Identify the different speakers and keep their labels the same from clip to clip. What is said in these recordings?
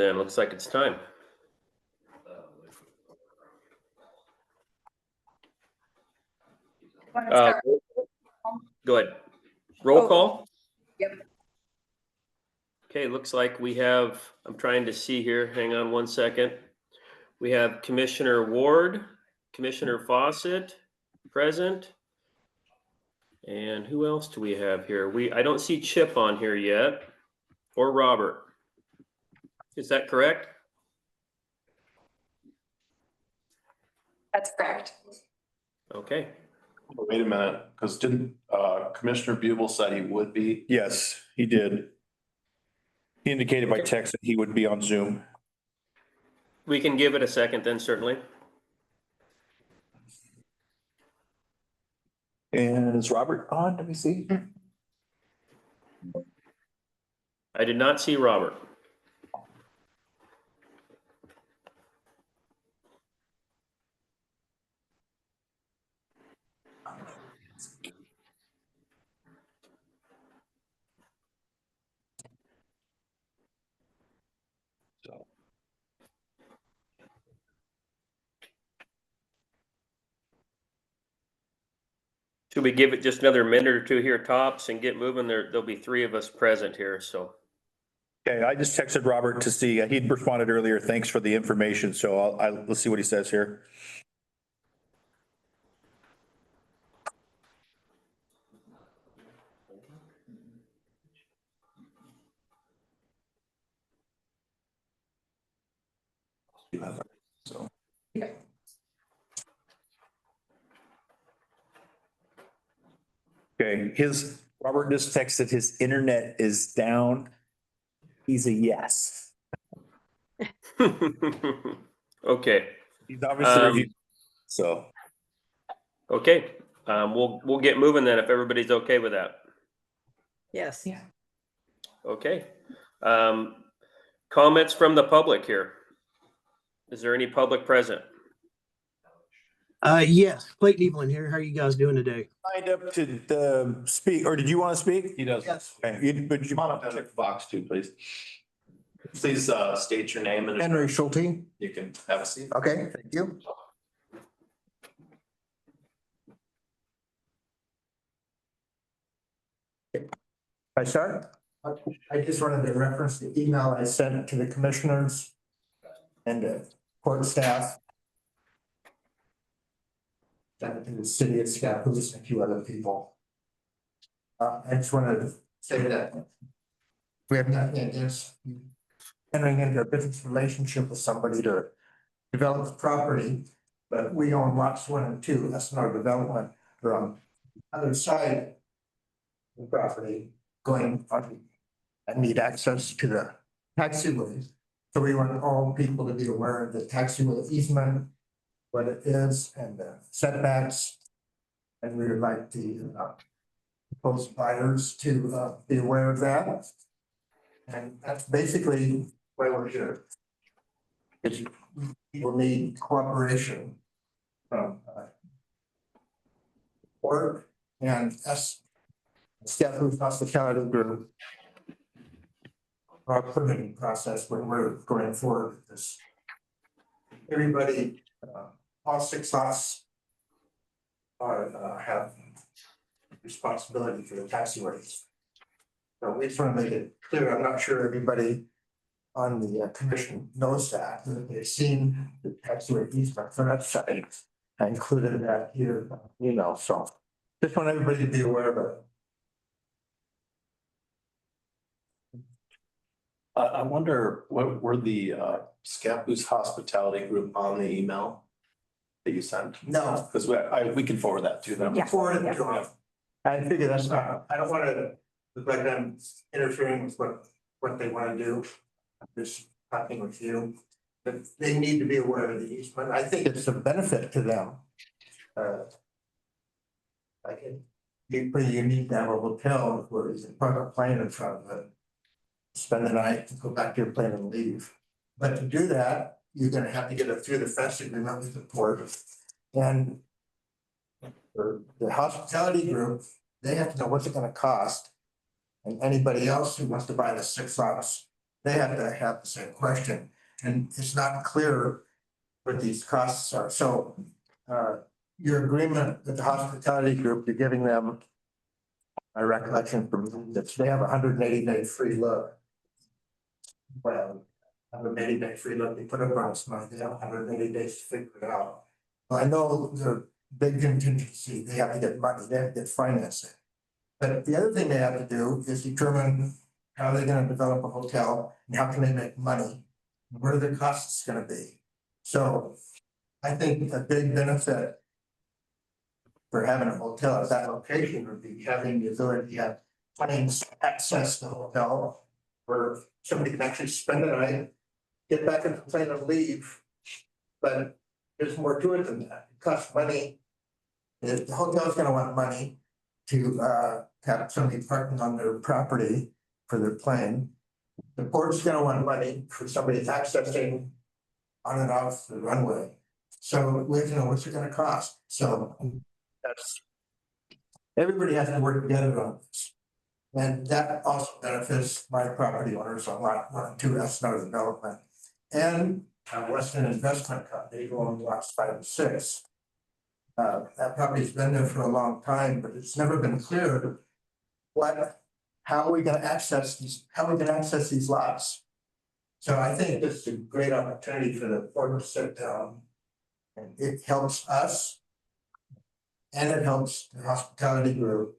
Speaker 1: then. Looks like it's time. Go ahead. Roll call.
Speaker 2: Yep.
Speaker 1: Okay, looks like we have, I'm trying to see here, hang on one second. We have Commissioner Ward, Commissioner Fawcett present. And who else do we have here? I don't see Chip on here yet, or Robert. Is that correct?
Speaker 2: That's correct.
Speaker 1: Okay.
Speaker 3: Wait a minute, because didn't Commissioner Buble said he would be?
Speaker 4: Yes, he did. He indicated by text that he would be on Zoom.
Speaker 1: We can give it a second then, certainly.
Speaker 4: And is Robert on? Let me see.
Speaker 1: I did not see Robert. Should we give it just another minute or two here tops and get moving? There'll be three of us present here, so.
Speaker 4: Okay, I just texted Robert to see, he'd responded earlier, thanks for the information, so let's see what he says here. So. Okay, Robert just texted his internet is down. He's a yes.
Speaker 1: Okay.
Speaker 4: He's obviously reviewed, so.
Speaker 1: Okay, we'll get moving then if everybody's okay with that.
Speaker 2: Yes. Yeah.
Speaker 1: Okay. Comments from the public here. Is there any public present?
Speaker 5: Yes, Clayton Evelyn here. How are you guys doing today?
Speaker 4: Signed up to speak, or did you want to speak?
Speaker 3: He does.
Speaker 5: Yes.
Speaker 4: Okay, but you
Speaker 3: Come on up to the box too, please. Please state your name and
Speaker 6: Henry Schulte.
Speaker 3: you can have a seat.
Speaker 6: Okay, thank you. I start? I just wanted to reference the email I sent to the commissioners and the court staff. And to the city of Scappoose and a few other people. I just wanted to say that we have not yet just entering into a business relationship with somebody to develop the property, but we own lots 1 and 2. That's not a development. We're on the other side of the property going on and need access to the taxiway. So we want all people to be aware of the taxiway easement, what it is, and the setbacks. And we would like the proposed buyers to be aware of that. And that's basically why we're here. Is people need cooperation from work and us, Scappoose Hospitality Group. Our permitting process when we're going forward with this. Everybody, all 6 lots are have responsibility for the taxiways. So we just want to make it clear. I'm not sure everybody on the commission knows that they've seen the taxiway easement for that side. I included that here, so just want everybody to be aware of it.
Speaker 3: I wonder, what were the Scappoose Hospitality Group on the email that you sent?
Speaker 6: No.
Speaker 3: Because we can forward that to them.
Speaker 6: Forward it to them. I figure that's not, I don't want to look like I'm interfering with what they want to do. I'm just talking with you, but they need to be aware of the easement. I think it's a benefit to them. Like it'd be pretty unique to have a hotel where you can park a plane in front of it. Spend the night, go back to your plane and leave. But to do that, you're gonna have to get it through the fence agreement with the port. And for the hospitality group, they have to know what's it gonna cost. And anybody else who wants to buy the 6 lots they have to have the same question. And it's not clear what these costs are. So your agreement with the hospitality group, you're giving them, my recollection from that they have 180-day free look. Well, 180-day free look, they put it on us, they have 180 days to figure it out. Well, I know the big contingency, they have to get money, they have to get financing. But the other thing they have to do is determine how they're gonna develop a hotel and how can they make money? What are their costs gonna be? So I think a big benefit for having a hotel at that location would be having the ability to have planes access the hotel where somebody can actually spend the night, get back in the plane and leave. But there's more to it than that. It costs money. The hotel's gonna want money to have somebody parking on their property for their plane. The port's gonna want money for somebody accessing on and off the runway. So we have to know what's it gonna cost. So that's, everybody has to work together on this. And that also benefits my property owners on lot 1 and 2, that's another development. And Western Investment Company going lots 5 and 6. That property's been there for a long time, but it's never been clear how are we gonna access these lots? So I think this is a great opportunity for the board to sit down. And it helps us. And it helps the hospitality group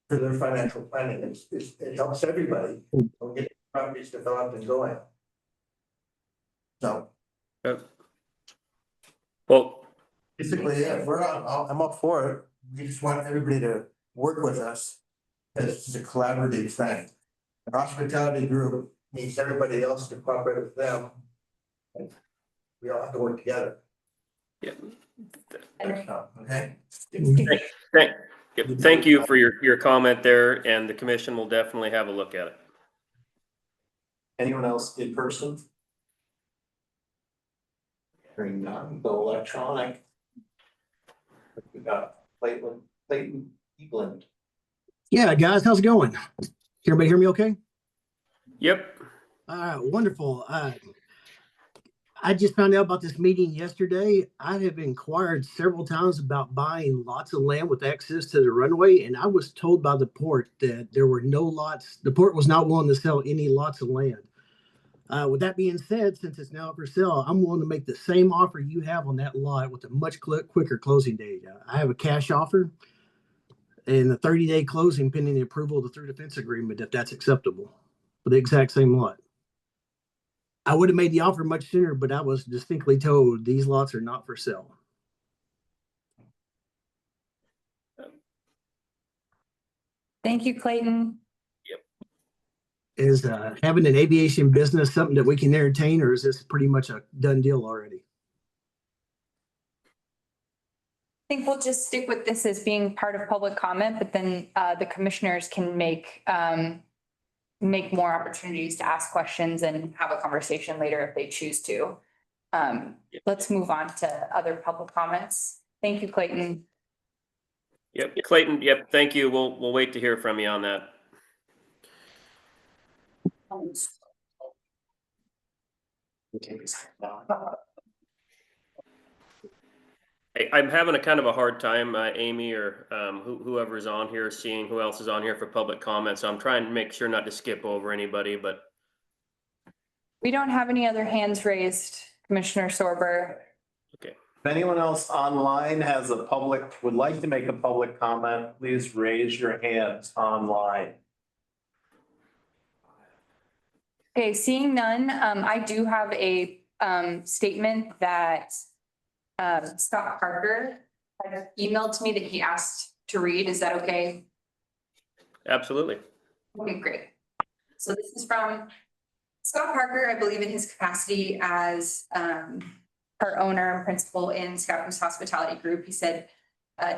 Speaker 6: for their financial planning. It helps everybody get properties developed and going. So
Speaker 1: Well,
Speaker 6: basically, yeah, I'm up for it. We just want everybody to work with us. This is a collaborative thing. The hospitality group needs everybody else to cooperate with them. And we all have to work together.
Speaker 1: yeah.
Speaker 6: Okay?
Speaker 1: Thank you for your comment there, and the commission will definitely have a look at it.
Speaker 3: Anyone else in person? Hearing none, go electronic. We got Clayton Eagland.
Speaker 5: Yeah, guys, how's it going? Can everybody hear me okay?
Speaker 1: Yep.
Speaker 5: Wonderful. I just found out about this meeting yesterday. I have inquired several times about buying lots of land with access to the runway, and I was told by the port that there were no lots. The port was not willing to sell any lots of land. With that being said, since it's now up for sale, I'm willing to make the same offer you have on that lot with a much quicker closing date. I have a cash offer and a 30-day closing pending the approval of the through defense agreement, if that's acceptable, for the exact same lot. I would have made the offer much sooner, but I was distinctly told these lots are not for sale.
Speaker 2: Thank you, Clayton.
Speaker 5: Is having an aviation business something that we can entertain, or is this pretty much a done deal already?
Speaker 2: I think we'll just stick with this as being part of public comment, but then the commissioners can make more opportunities to ask questions and have a conversation later if they choose to. Let's move on to other public comments. Thank you, Clayton.
Speaker 1: Yep, Clayton, yep, thank you. We'll wait to hear from you on that. I'm having a kind of a hard time, Amy, or whoever's on here, seeing who else is on here for public comment. So I'm trying to make sure not to skip over anybody, but.
Speaker 2: We don't have any other hands raised, Commissioner Sorber.
Speaker 1: Okay.
Speaker 3: If anyone else online would like to make a public comment, please raise your hands online.
Speaker 2: Okay, seeing none, I do have a statement that Scott Parker had emailed to me that he asked to read. Is that okay?
Speaker 1: Absolutely.
Speaker 2: Okay, great. So this is from Scott Parker, I believe in his capacity as part owner and principal in Scott Coast Hospitality Group. He said,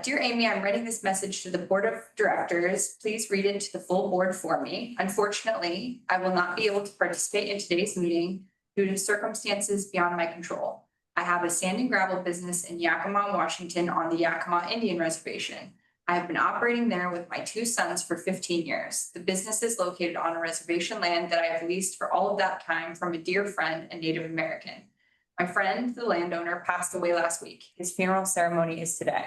Speaker 2: "Dear Amy, I'm writing this message to the board of directors. Please read it to the full board for me. Unfortunately, I will not be able to participate in today's meeting due to circumstances beyond my control. I have a sand and gravel business in Yakima, Washington on the Yakima Indian Reservation. I have been operating there with my two sons for 15 years. The business is located on a reservation land that I have leased for all of that time from a dear friend, a Native American. My friend, the landowner, passed away last week. His funeral ceremony is today.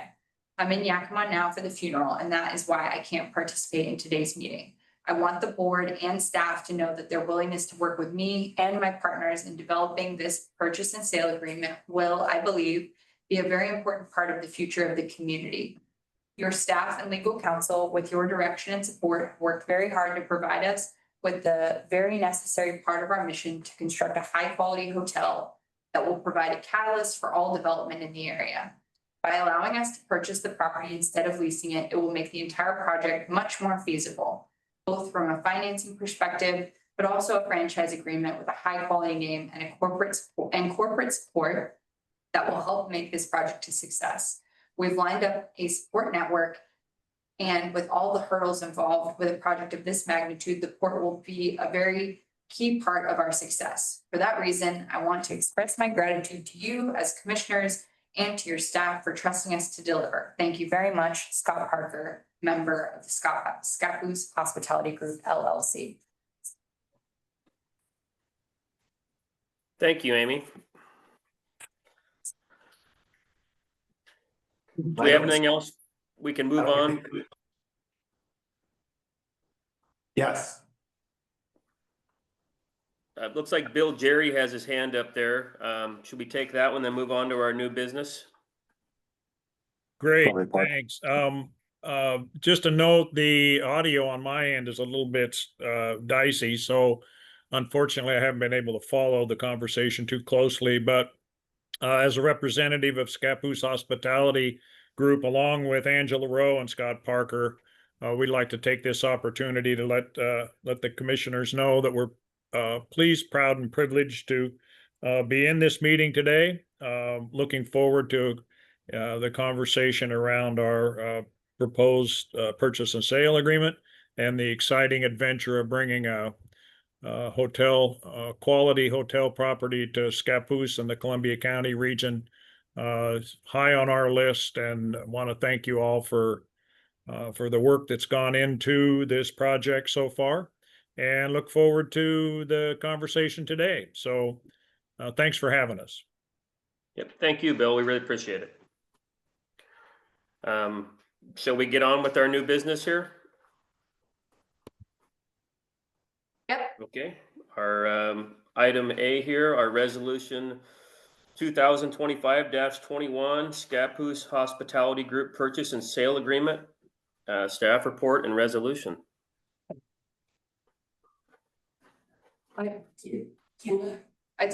Speaker 2: I'm in Yakima now for the funeral, and that is why I can't participate in today's meeting. I want the board and staff to know that their willingness to work with me and my partners in developing this purchase and sale agreement will, I believe, be a very important part of the future of the community. Your staff and legal counsel, with your direction and support, worked very hard to provide us with the very necessary part of our mission to construct a high-quality hotel that will provide a catalyst for all development in the area. By allowing us to purchase the property instead of leasing it, it will make the entire project much more feasible, both from a financing perspective, but also a franchise agreement with a high-quality name and a corporate support that will help make this project a success. We've lined up a support network, and with all the hurdles involved with a project of this magnitude, the port will be a very key part of our success. For that reason, I want to express my gratitude to you as commissioners and to your staff for trusting us to deliver. Thank you very much, Scott Parker, member of the Scappoose Hospitality Group, LLC.
Speaker 1: Thank you, Amy. Do we have anything else? We can move on.
Speaker 3: Yes.
Speaker 1: Looks like Bill Jerry has his hand up there. Should we take that one, then move on to our new business?
Speaker 7: Great,
Speaker 4: Report.
Speaker 7: thanks. Just a note, the audio on my end is a little bit dicey, so unfortunately I haven't been able to follow the conversation too closely, but as a representative of Scappoose Hospitality Group, along with Angela Rowe and Scott Parker, we'd like to take this opportunity to let the commissioners know that we're pleased, proud, and privileged to be in this meeting today. Looking forward to the conversation around our proposed purchase and sale agreement and the exciting adventure of bringing a quality hotel property to Scappoose and the Columbia County region. High on our list, and want to thank you all for the work that's gone into this project so far, and look forward to the conversation today. So thanks for having us.
Speaker 1: Yep, thank you, Bill. We really appreciate it. Shall we get on with our new business here?
Speaker 2: Yep.
Speaker 1: Okay, our item A here, our resolution 2025-21, Scappoose Hospitality Group Purchase and Sale Agreement, staff report and resolution.
Speaker 2: It's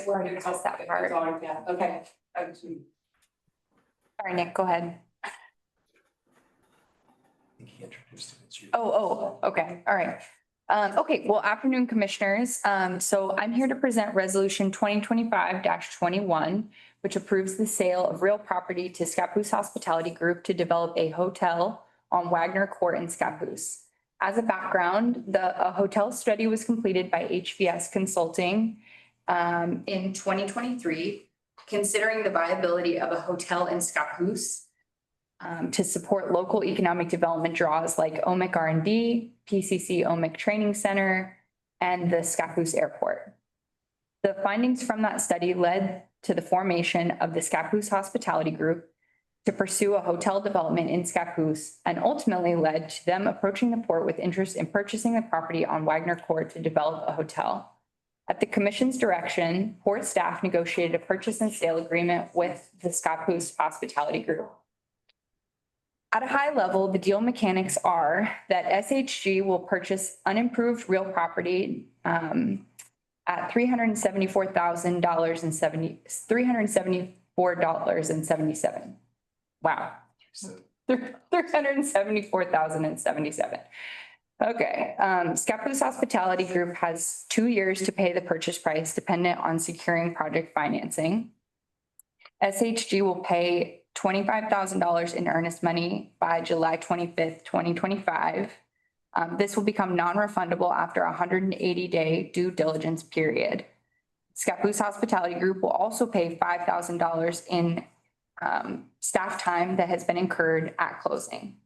Speaker 2: where it tells that part. Okay. Sorry, Nick, go ahead.
Speaker 3: He introduced him. It's you.
Speaker 2: Okay, all right. Okay, well, afternoon, commissioners. So I'm here to present resolution 2025-21, which approves the sale of real property to Scappoose Hospitality Group to develop a hotel on Wagner Court in Scappoose. As a background, a hotel study was completed by HVS Consulting in 2023, considering the viability of a hotel in Scappoose to support local economic development draws like OMIC R&D, PCC OMIC Training Center, and the Scappoose Airport. The findings from that study led to the formation of the Scappoose Hospitality Group to pursue a hotel development in Scappoose, and ultimately led to them approaching the port with interest in purchasing the property on Wagner Court to develop a hotel. At the commission's direction, port staff negotiated a purchase and sale agreement with the Scappoose Hospitality Group. At a high level, the deal mechanics are that SHG will purchase unimproved real property at $374,077. Wow. $374,077. Okay. Scappoose Hospitality Group has 2 years to pay the purchase price dependent on securing project financing. SHG will pay $25,000 in earnest money by July 25th, 2025. This will become non-refundable after a 180-day due diligence period. Scappoose Hospitality Group will also pay $5,000 in staff time that has been incurred at closing.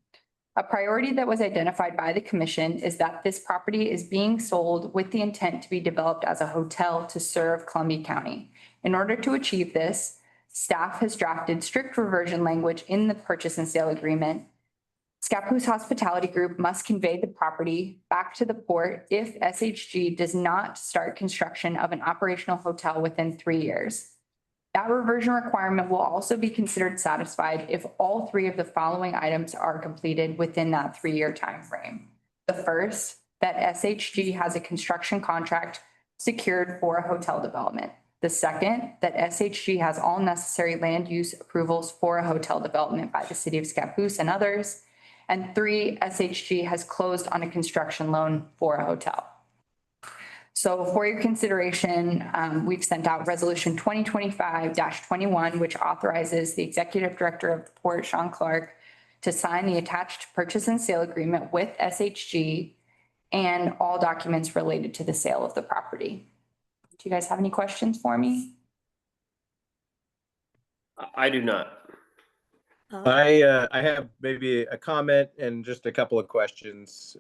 Speaker 2: A priority that was identified by the commission is that this property is being sold with the intent to be developed as a hotel to serve Columbia County. In order to achieve this, staff has drafted strict reversion language in the purchase and sale agreement. Scappoose Hospitality Group must convey the property back to the port if SHG does not start construction of an operational hotel within 3 years. That reversion requirement will also be considered satisfied if all three of the following items are completed within that 3-year timeframe. The first, that SHG has a construction contract secured for a hotel development. The second, that SHG has all necessary land use approvals for a hotel development by the city of Scappoose and others. And 3, SHG has closed on a construction loan for a hotel. So for your consideration, we've sent out resolution 2025-21, which authorizes the executive director of the port, Sean Clark, to sign the attached purchase and sale agreement with SHG and all documents related to the sale of the property. Do you guys have any questions for me?
Speaker 1: I do not.
Speaker 8: I have maybe a comment and just a couple of questions.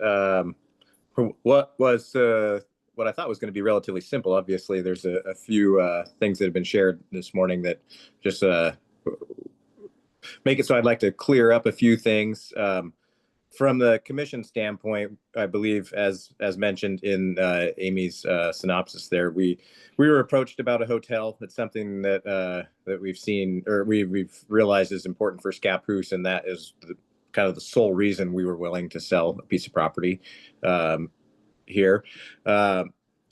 Speaker 8: What I thought was going to be relatively simple. Obviously, there's a few things that have been shared this morning that just make it so I'd like to clear up a few things. From the commission standpoint, I believe, as mentioned in Amy's synopsis there, we were approached about a hotel. It's something that we've seen, or we've realized is important for Scappoose, and that is kind of the sole reason we were willing to sell a piece of property here. I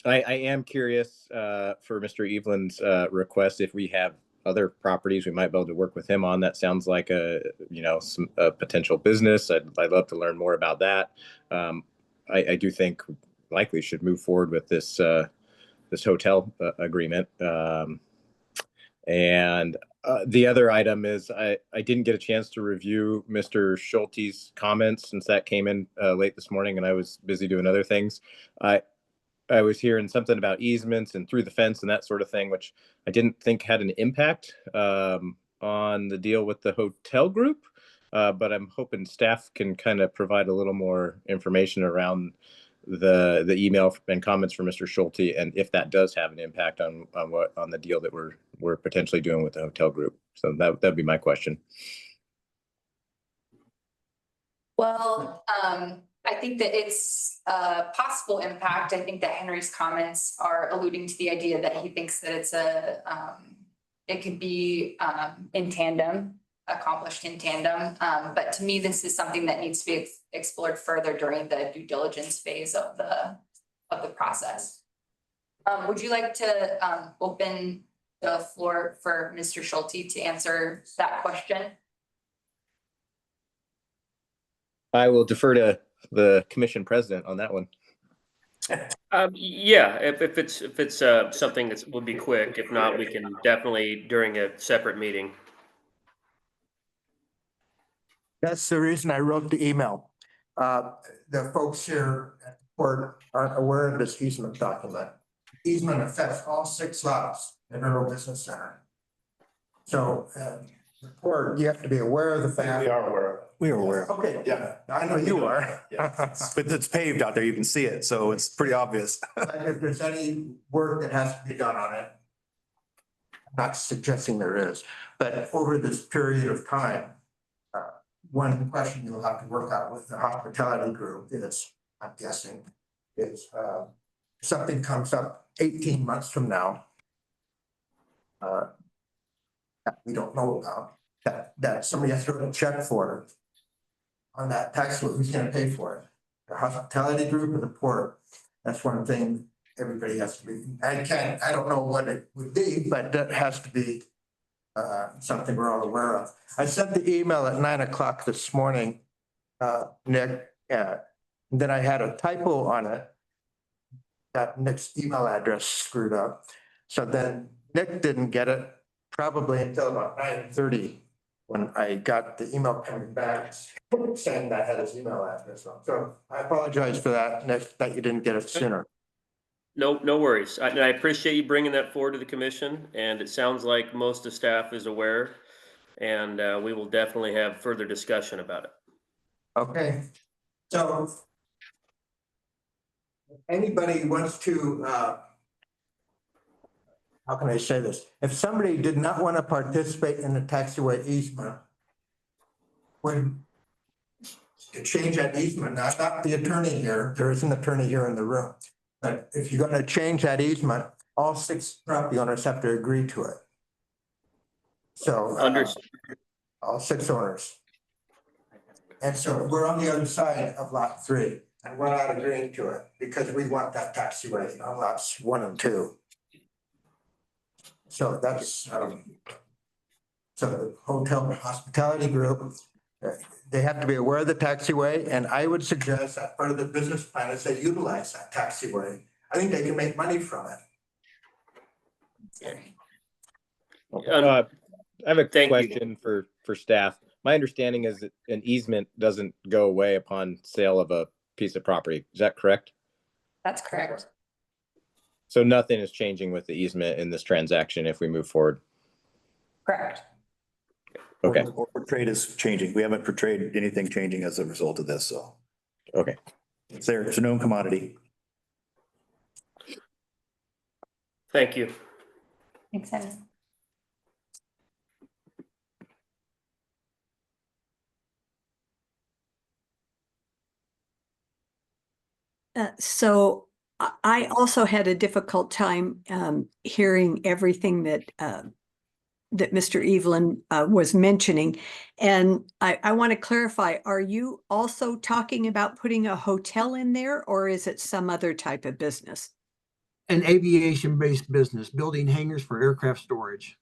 Speaker 8: am curious for Mr. Evelyn's request if we have other properties we might be able to work with him on. That sounds like a potential business. I'd love to learn more about that. I do think likely should move forward with this hotel agreement. And the other item is I didn't get a chance to review Mr. Schulte's comments since that came in late this morning and I was busy doing other things. I was hearing something about easements and through the fence and that sort of thing, which I didn't think had an impact on the deal with the hotel group. But I'm hoping staff can kind of provide a little more information around the email and comments from Mr. Schulte, and if that does have an impact on the deal that we're potentially doing with the hotel group. So that'd be my question.
Speaker 2: Well, I think that it's a possible impact. I think that Henry's comments are alluding to the idea that he thinks that it could be accomplished in tandem. But to me, this is something that needs to be explored further during the due diligence phase of the process. Would you like to open the floor for Mr. Schulte to answer that question?
Speaker 8: I will defer to the commission president on that one.
Speaker 1: Yeah, if it's something that will be quick. If not, we can definitely during a separate meeting.
Speaker 6: That's the reason I wrote the email. The folks here at the port aren't aware of this easement document. Easement affects all 6 lots in Earl Business Center. So the port, you have to be aware of the fact.
Speaker 3: We are aware of it.
Speaker 4: We were aware.
Speaker 6: Okay,
Speaker 3: Yeah.
Speaker 6: I know you are.
Speaker 4: But it's paved out there. You can see it. So it's pretty obvious.
Speaker 6: But if there's any work that has to be done on it, I'm not suggesting there is, but over this period of time, one question you'll have to work out with the hospitality group is, I'm guessing, is something comes up 18 months from now that we don't know about, that somebody has to write a check for it. On that tax bill, who's gonna pay for it? The hospitality group or the port? That's one thing everybody has to be. I don't know what it would be, but that has to be something we're all aware of. I sent the email at 9 o'clock this morning, Nick, then I had a typo on it. That Nick's email address screwed up. So then Nick didn't get it probably until about 9:30 when I got the email coming back saying that I had his email address on. So I apologize for that, Nick, that you didn't get it sooner.
Speaker 1: No worries. I appreciate you bringing that forward to the commission, and it sounds like most of staff is aware, and we will definitely have further discussion about it.
Speaker 6: Okay, so anybody wants to, how can I say this? If somebody did not want to participate in the taxiway easement, when to change that easement, I'm not the attorney here, there is an attorney here in the room. But if you're gonna change that easement, all 6 property owners have to agree to it. So, all 6 owners. And so we're on the other side of lot 3, and we're not agreeing to it because we want that taxiway on lots 1 and 2. So that's, so the hotel and hospitality group, they have to be aware of the taxiway, and I would suggest that part of the business plan is they utilize that taxiway. I think they can make money from it.
Speaker 8: I have a
Speaker 1: Thank you.
Speaker 8: question for staff. My understanding is that an easement doesn't go away upon sale of a piece of property. Is that correct?
Speaker 2: That's correct.
Speaker 8: So nothing is changing with the easement in this transaction if we move forward.
Speaker 2: Correct.
Speaker 8: Okay.
Speaker 4: Or trade is changing. We haven't portrayed anything changing as a result of this, so.
Speaker 8: Okay.
Speaker 4: It's there, it's a known commodity.
Speaker 1: Thank you.
Speaker 2: Thanks, Amy.
Speaker 9: So I also had a difficult time hearing everything that that Mr. Evelyn was mentioning. And I want to clarify, are you also talking about putting a hotel in there, or is it some other type of business?
Speaker 5: An aviation-based business, building hangars for aircraft storage.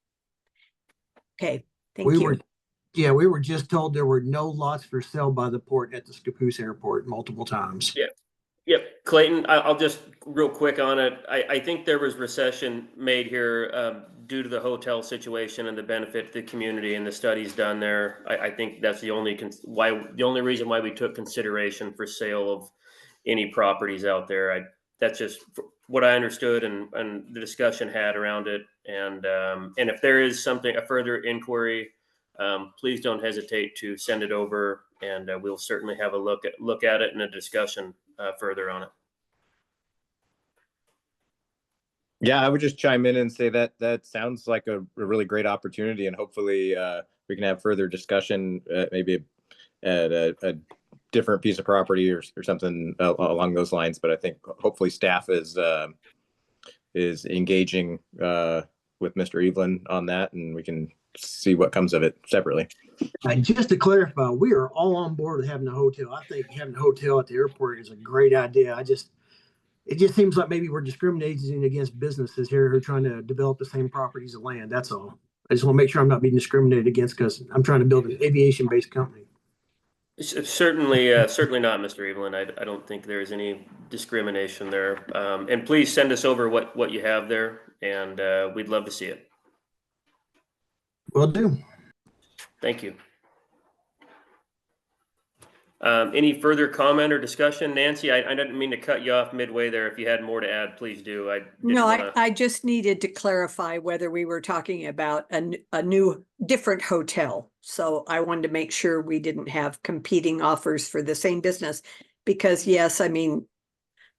Speaker 9: Okay, thank
Speaker 5: We
Speaker 9: you.
Speaker 5: were, yeah, we were just told there were no lots for sale by the port at the Scappoose Airport multiple times.
Speaker 1: Yeah. Yep, Clayton, I'll just real quick on it. I think there was recession made here due to the hotel situation and the benefit to the community and the studies done there. I think that's the only reason why we took consideration for sale of any properties out there. That's just what I understood and the discussion had around it. And if there is a further inquiry, please don't hesitate to send it over, and we'll certainly have a look at it and a discussion further on it.
Speaker 8: Yeah, I would just chime in and say that that sounds like a really great opportunity, and hopefully we can have further discussion, maybe at a different piece of property or something along those lines. But I think hopefully staff is engaging with Mr. Evelyn on that, and we can see what comes of it separately.
Speaker 5: And just to clarify, we are all on board with having a hotel. I think having a hotel at the airport is a great idea. It just seems like maybe we're discriminating against businesses here who are trying to develop the same properties of land. That's all. I just want to make sure I'm not being discriminated against because I'm trying to build an aviation-based company.
Speaker 1: Certainly not, Mr. Evelyn. I don't think there's any discrimination there. And please send us over what you have there, and we'd love to see it.
Speaker 5: Will do.
Speaker 1: Thank you. Any further comment or discussion? Nancy, I didn't mean to cut you off midway there. If you had more to add, please do.
Speaker 9: I just needed to clarify whether we were talking about a new different hotel. So I wanted to make sure we didn't have competing offers for the same business, because yes, I mean,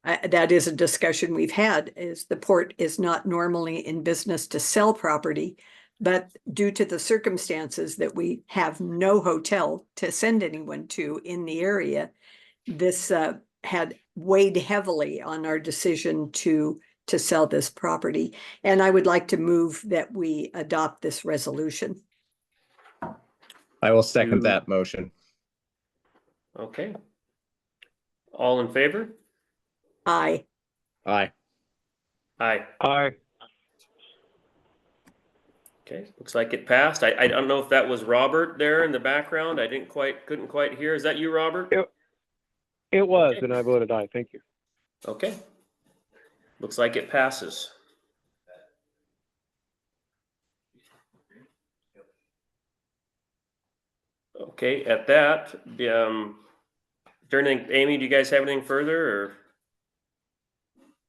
Speaker 9: that is a discussion we've had, is the port is not normally in business to sell property, but due to the circumstances that we have no hotel to send anyone to in the area, this had weighed heavily on our decision to sell this property. And I would like to move that we adopt this resolution.
Speaker 8: I will second that motion.
Speaker 1: Okay. All in favor?
Speaker 9: Aye.
Speaker 8: Aye.
Speaker 1: Aye.
Speaker 10: Aye.
Speaker 1: Okay, looks like it passed. I don't know if that was Robert there in the background. I couldn't quite hear. Is that you, Robert?
Speaker 10: It was,
Speaker 1: Okay.
Speaker 10: and I voted aye. Thank you.
Speaker 1: Okay. Looks like it passes. Okay, at that, is there anything, Amy, do you guys have anything further, or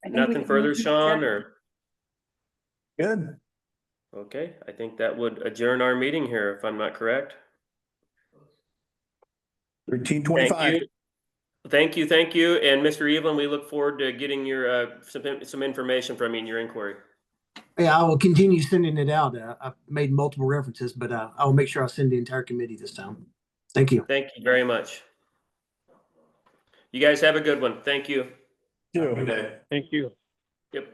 Speaker 1: nothing further, Sean, or?
Speaker 4: Good.
Speaker 1: Okay, I think that would adjourn our meeting here, if I'm not correct.
Speaker 4: 1325.
Speaker 1: Thank you. And Mr. Evelyn, we look forward to getting your, some information from you in your inquiry.
Speaker 5: Yeah, I will continue sending it out. I've made multiple references, but I'll make sure I send the entire committee this time. Thank you.
Speaker 1: Thank you very much. You guys have a good one. Thank you.
Speaker 3: Good day.
Speaker 10: Thank you.
Speaker 1: Yep.